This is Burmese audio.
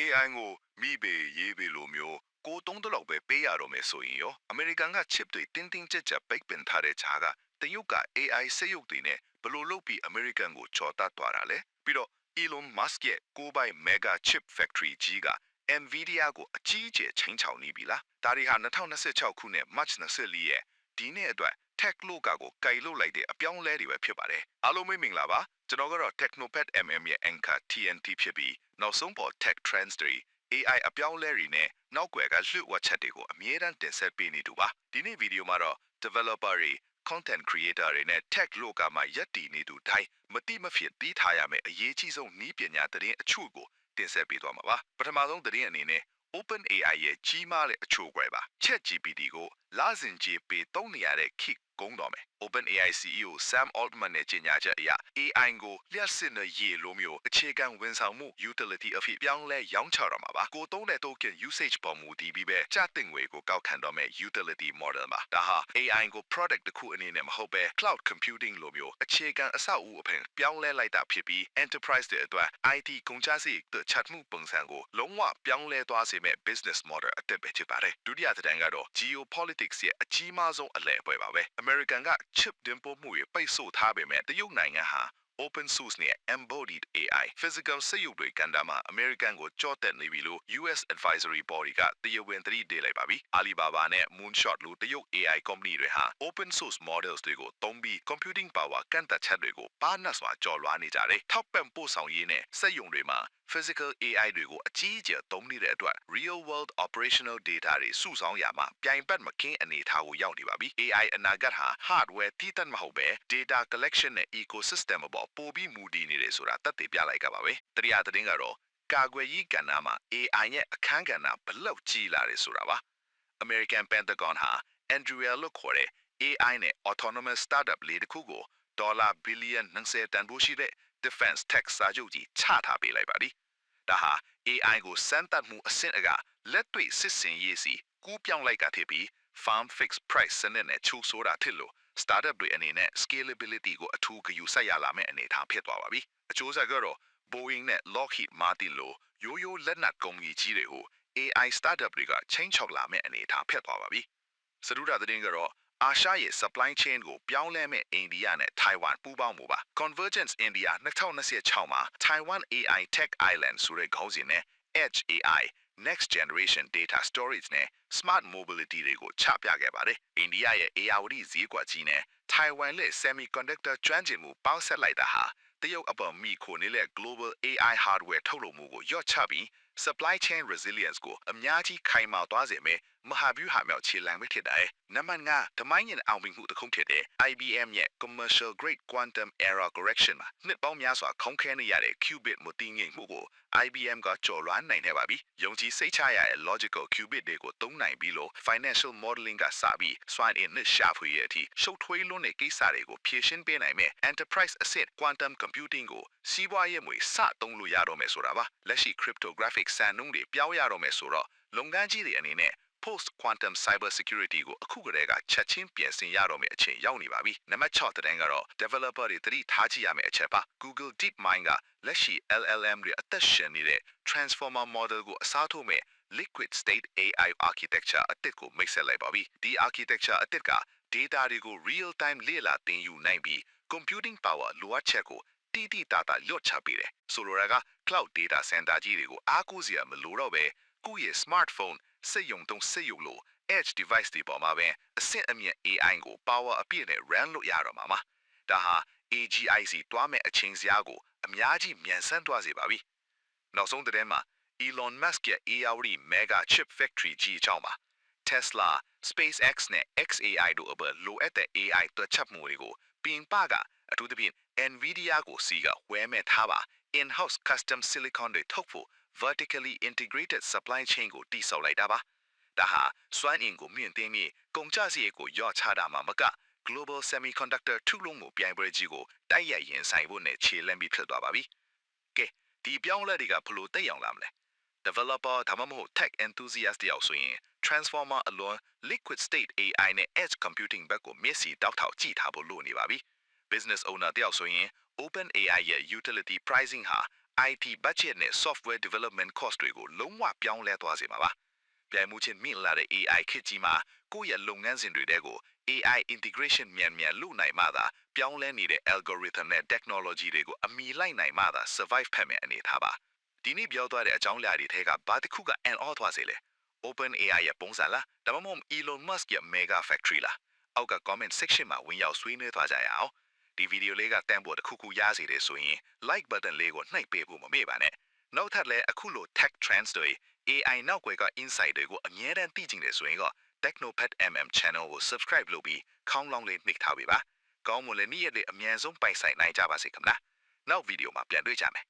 AI ကိုမိပေရေးပေလိုမျိုးကိုတုံးတလောက်ပဲပေးရတော့မယ်ဆိုရင်ရောအမေရိကန်က chip တွေတင်းတင်းကြပ်ကြပ်ပိတ်ပင်ထားတဲ့ခြားကတရုတ်က AI စက်ရုပ်တွေနဲ့ဘယ်လိုလုပ်ပြီးအမေရိကန်ကိုကြော်တတ်သွားတာလဲပြီးတော့ Elon Musk ရဲ့ကိုပိုင် Mega Chip Factory ကြီးက Nvidia ကိုအကြီးအကျယ်ချိန်ချောင်နေပြီလားဒါတွေဟာ2026ခုနှစ် March 24ရက်ဒီနေ့အတွက် Tech လောကကိုကြိုက်လို့လိုက်တဲ့အပြောင်းလဲတွေပဲဖြစ်ပါတယ်အားလုံးမင်္ဂလာပါကျွန်တော်ကတော့ Technopad MM ရဲ့ Anchor TNT ဖြစ်ပြီးနောက်ဆုံးပေါ် Tech Trends တွေ AI အပြောင်းလဲတွေနဲ့နောက်ွယ်ကလွှတ်ဝက်ချက်တွေကိုအမြဲတမ်းတင်ဆက်ပေးနေတူပါဒီနေ့ဗီဒီယိုမှာတော့ developer တွေ content creator တွေနဲ့ tech လောကမှာရပ်တည်နေသူတိုင်းမတိမဖြစ်သိထားရမယ့်အရေးကြီးဆုံးနည်းပညာသတင်းအချို့ကိုတင်ဆက်ပေးသွားမှာပါပထမဆုံးသတင်းအနေနဲ့ OpenAI ရဲ့ကြီးမားတဲ့အချို့ကွယ်ပါ ChatGPT ကိုလစဉ်ကြေးပေးသုံးနေရတဲ့ခေတ်ကုန်းတော်မယ် OpenAI CEO Sam Altman နဲ့ကြေညာချက်အရ AI ကိုလျှက်စစ်နဲ့ရေလိုမျိုးအခြေခံဝန်ဆောင်မှု utility အဖြစ်ပြောင်းလဲရောင်းချတော့မှာပါကိုသုံးတဲ့ token usage ပေါ်မူတည်ပြီးပဲစတင်ငွေကိုကောက်ခံတော့မယ့် utility model မှာဒါဟာ AI ကို product တစ်ခုအနေနဲ့မဟုတ်ပဲ cloud computing လိုမျိုးအခြေခံအဆောက်အဦအပြင်ပြောင်းလဲလိုက်တာဖြစ်ပြီး enterprise တွေအတွက် IT ကုန်ကျစရိတ်တွေချက်မှုပုံစံကိုလုံးဝပြောင်းလဲသွားစေမယ့် business model အသစ်ပဲဖြစ်ပါတယ်ဒုတိယသတင်းကတော့ geopolitics ရဲ့အကြီးမားဆုံးအလဲအပွဲပါပဲ American က chip တင်ပို့မှုတွေပိတ်ဆို့ထားပေမဲ့တရုတ်နိုင်ငံဟာ open source နဲ့ embodied AI physical စက်ရုပ်တွေကဏ္ဍမှာ American ကိုကြော့တက်နေပြီလို့ US Advisory Body ကတရားဝင်သတိပေးလိုက်ပါပြီ Alibaba နဲ့ Moonshot လို့တရုတ် AI company တွေဟာ open source models တွေကိုသုံးပြီး computing power ကန့်သတ်ချက်တွေကိုပါးနပ်စွာကျော်လွှားနေကြတယ်ထောက်ပံ့ပို့ဆောင်ရေးနဲ့စက်ရုံတွေမှာ physical AI တွေကိုအကြီးအကျယ်သုံးနေတဲ့အတွက် real world operational data တွေစုဆောင်းရမှာပြိုင်ပတ်မကင်းအနေအထားကိုရောက်နေပါပြီ AI အနာဂတ်ဟာ hardware တိတက်မဟုတ်ပဲ data collection နဲ့ ecosystem အပေါ်ပိုပြီးမူတည်နေတယ်ဆိုတာသက်သေပြလိုက်ကြပါပဲတရားသတင်းကတော့ကာကွယ်ရေးကဏ္ဍမှာ AI ရဲ့အခန်းကဏ္ဍဘလောက်ကြီးလာတယ်ဆိုတာပါ American Pentagon ဟာ Anduril လို့ခေါ်တဲ့ AI နဲ့ autonomous startup လေးတစ်ခုကိုဒေါ်လာဘီလီယံ90တန်ဖိုးရှိတဲ့ defense tech စာချုပ်ကြီးချထားပေးလိုက်ပါပြီဒါဟာ AI ကိုစမ်းသပ်မှုအဆင့်အကလက်တွေ့စစ်စင်ရေးစီကူးပြောင်းလိုက်ကဖြစ်ပြီး farm fixed price စနစ်နဲ့ချိုးဆိုတာဖြစ်လို့ startup တွေအနေနဲ့ scalability ကိုအထူးဂရုစိုက်ရလာမယ့်အနေအထားဖြစ်သွားပါပြီအကျိုးဆက်ကတော့ Boeing နဲ့ Lockheed Martin လိုရိုးရိုးလက်နက်ကုမ္ပဏီကြီးတွေကို AI startup တွေကချိန်ချောက်လာမယ့်အနေအထားဖြစ်သွားပါပြီစရုဒသတင်းကတော့အာရှရဲ့ supply chain ကိုပြောင်းလဲမဲ့အိန္ဒိယနဲ့ထိုင်ဝမ်ပူးပေါင်းမှုပါ Convergence India 2026မှာ Taiwan AI Tech Island ဆိုတဲ့ခေါင်းစဉ်နဲ့ Edge AI Next Generation Data Storage နဲ့ Smart Mobility တွေကိုချပြခဲ့ပါတယ်အိန္ဒိယရဲ့ ARD ဈေးကွက်ကြီးနဲ့ထိုင်ဝမ်ရဲ့ Semiconductor ကျွမ်းကျင်မှုပေါင်းဆက်လိုက်တာဟာတရုတ်အပေါ်မိခိုနေတဲ့ global AI hardware ထုတ်လုပ်မှုကိုရော့ချပြီး supply chain resilience ကိုအများကြီးခိုင်မာသွားစေမယ်မဟာဗျူဟာမြောက်ခြေလှမ်းပဲဖြစ်တယ်နံပါတ်5ဓမိုင်းရင်အောင်မြင်မှုတစ်ခုဖြစ်တဲ့ IBM ရဲ့ commercial grade quantum error correction မှာနှစ်ပေါင်းများစွာခေါင်းခဲနေရတဲ့ qubit မတည်ငြိမ်မှုကို IBM ကကျော်လွှားနိုင်နေပါပြီယုံကြည်စိတ်ချရတဲ့ logical qubit တွေကိုသုံးနိုင်ပြီးလို့ financial modeling ကစပြီး swine in နဲ့ရှာဖွေရတဲ့အထိရှုပ်ထွေးလွန်းတဲ့ကိစ္စတွေကိုဖြေရှင်းပေးနိုင်မယ် enterprise asset quantum computing ကိုစီးပွားရေးမွေစသုံးလို့ရတော့မယ်ဆိုတာပါလက်ရှိ cryptographic စံနှုန်းတွေပြောင်းရတော့မယ်ဆိုတော့လုပ်ငန်းကြီးတွေအနေနဲ့ post quantum cyber security ကိုအခုကတည်းကချက်ချင်းပြင်ဆင်ရတော့မယ့်အချိန်ရောက်နေပါပြီနံပါတ်6သတင်းကတော့ developer တွေသတိထားကြည့်ရမယ့်အချက်ပါ Google DeepMind ကလက်ရှိ LLM တွေအသက်ရှင်နေတဲ့ transformer model ကိုအစားထိုးမဲ့ liquid state AI architecture အသစ်ကိုမိတ်ဆက်လိုက်ပါပြီဒီ architecture အသစ်က data တွေကို real time လေ့လာသင်ယူနိုင်ပြီး computing power လိုအပ်ချက်ကိုတိတိတသားလွတ်ချပေးတယ်ဆိုလိုတာက cloud data center ကြီးတွေကိုအားကိုးစရာမလိုတော့ပဲကိုယ့်ရဲ့ smartphone စက်ရုံတုံးစက်ရုံလို edge device တွေပေါ်မှာပဲအဆင့်အမြင့် AI ကို power အပြည့်နဲ့ run လို့ရတော့မှာပါဒါဟာ AGIC တွားမဲ့အချိန်စရာကိုအများကြီးမြန်ဆန်းသွားစေပါပြီနောက်ဆုံးသတင်းမှာ Elon Musk ရဲ့ ARD Mega Chip Factory ကြီးအကြောင်းပါ Tesla SpaceX နဲ့ XAI တို့အပေါ်လိုအပ်တဲ့ AI တွက်ချက်မှုတွေကိုပင်ပကအထူးသဖြင့် Nvidia ကိုစီကဝဲမဲ့ထားပါ in-house custom silicon တွေထုတ်ဖို့ vertically integrated supply chain ကိုတည်ဆောက်လိုက်တာပါဒါဟာစွမ်းအင်ကိုမြင့်တင်ပြီးကုန်ကျစရိတ်ကိုရော့ချတာမှာမက global semiconductor ထုတ်လုပ်မှုပြိုင်ပွဲကြီးကိုတိုက်ရိုက်ရင်ဆိုင်ဖို့နဲ့ခြေလှမ်းပြီးဖြစ်သွားပါပြီကဲဒီပြောင်းလဲတွေကဘလို့တက်ရောက်လာမလဲ developer ဒါမှမဟုတ် tech enthusiast တယောက်ဆိုရင် transformer အလွန် liquid state AI နဲ့ edge computing ဘက်ကိုမျက်စိတောက်ထောက်ကြည့်ထားဖို့လိုနေပါပြီ business owner တယောက်ဆိုရင် OpenAI ရဲ့ utility pricing ဟာ IT budget နဲ့ software development cost တွေကိုလုံးဝပြောင်းလဲသွားစေမှာပါပြိုင်မှုချင်းမြင့်လာတဲ့ AI ခေတ်ကြီးမှာကိုယ့်ရဲ့လုပ်ငန်းစဉ်တွေတဲကို AI integration မြန်လုပ်နိုင်မှသာပြောင်းလဲနေတဲ့ algorithm နဲ့ technology တွေကိုအမီလိုက်နိုင်မှသာ survive ဖက်မယ်အနေထားပါဒီနေ့ပြောသွားတဲ့အကြောင်းအရာတွေထဲကဘာတစ်ခုက and all သွားစေလဲ Open AI ရဲ့ပုံစံလားဒါမှမဟုတ် Elon Musk ရဲ့ mega factory လားအောက်က comment section မှာဝင်ရောက်ဆွေးနွေးသွားကြရအောင်ဒီဗီဒီယိုလေးကတန်ဖို့တစ်ခုခုရစေတယ်ဆိုရင် like button လေးကိုနှိပ်ပေးဖို့မမေ့ပါနဲ့နောက်ထပ်လည်းအခုလို tech trends တွေ AI နောက်ွယ်က insight တွေကိုအမြဲတမ်းသိကျင်တယ်ဆိုရင်က Technopet MM channel ကို subscribe လုပ်ပြီးခေါင်းလောင်းလေးနှိပ်ထားပေးပါကောင်းမွန်လည်းနေ့ရက်တွေအမြန်ဆုံးပိုင်ဆိုင်နိုင်ကြပါစေခင်ဗျာနောက်ဗီဒီယိုမှာပြန်တွေ့ကြမယ်